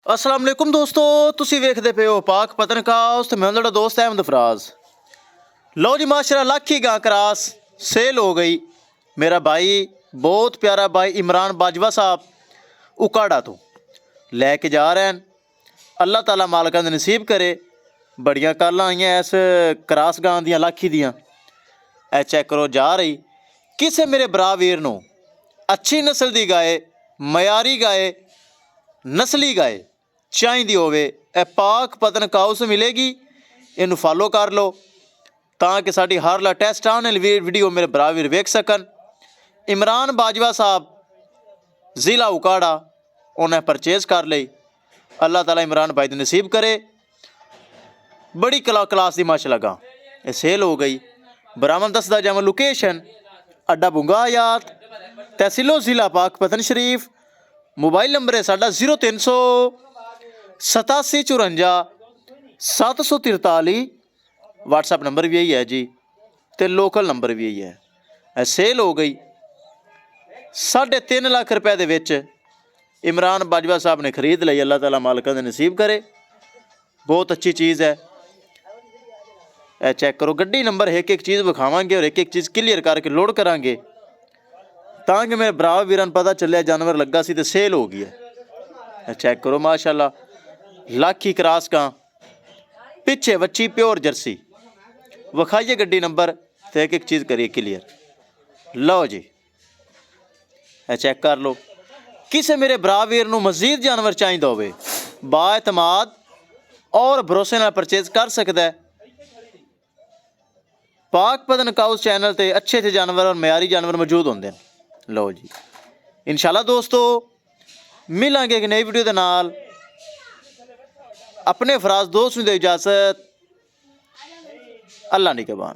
अस्सलाम वालेकुम दोस्तों, तुसी वेखदे पे हो पाक पतनकाउस ते मैं तुहाडा दोस्त अहमद फराज। लो जी माशाल्लाह लाखी गां क्रास सेल हो गई। मेरा भाई बहुत प्यारा भाई इमरान बाजवा साहब उकाड़ा तो लैके जा रहे हैं। अल्लाह ताला मालकां दे नसीब करे। बड़ियां कल्लां आईयां इस क्रास गां दियां लाखी दियां। ए चेक करो जा रही किसे मेरे भरा वीर नूं अच्छी नस्ल दी गाय, मयारी गाय, नस्ली गाय चाहिदी होवे ए पाक पतनकाउस मिलेगी। इनू फॉलो कर लो ताकि साड़ी हर लेटेस्ट आने वाली वीडियो मेरे भरा वीर वेख सकन। इमरान बाजवा साहब ज़िला उकाड़ा उन्हें परचेज कर ली। अल्लाह ताला इमरान भाई दी नसीब करे। बड़ी क्लास दी माशाल्लाह गां ये सेल हो गई। बरामद दसदा जावां लोकेशन अड्डा बुंगा आयात तहसीलो ज़िला पाक पतन शरीफ। मोबाइल नंबर है साडा 0387 54 743। व्हाट्सएप नंबर भी यही है जी तो लोकल नंबर भी यही है। सेल हो गई 3.5 लाख रुपए दे विच इमरान बाजवा साहब ने खरीद ली। अल्लाह ताला मालकां दे नसीब करे। बहुत अच्छी चीज़ है। ए चेक करो गड्डी नंबर एक एक चीज़ विखावांगे और एक एक चीज़ क्लीयर करके लोड करांगे ताकि मेरे भरा वीरां पता चलिया जानवर लगा सी तो सेल हो गई है। चेक करो माशाल्लाह लाखी क्रास गां पिछे वच्ची प्योर जर्सी विखाइए गड्डी नंबर तो एक एक चीज़ करिए क्लीयर। लो जी चेक कर लो किसे मेरे भरा वीर नूं मजीद जानवर चाहिदा होवे बाएतमाद और भरोसे नाल परचेज कर सकता है। पाक पतनकाउस चैनल ते अच्छे अच्छे जानवर और मयारी जानवर मौजूद होंदे हैं। लो जी इंशाल्लाह दोस्तों मिलांगे एक नई वीडियो दे नाल। अपने फराज दोस्त नूं दे इजाजत। अल्लाह निगहबान।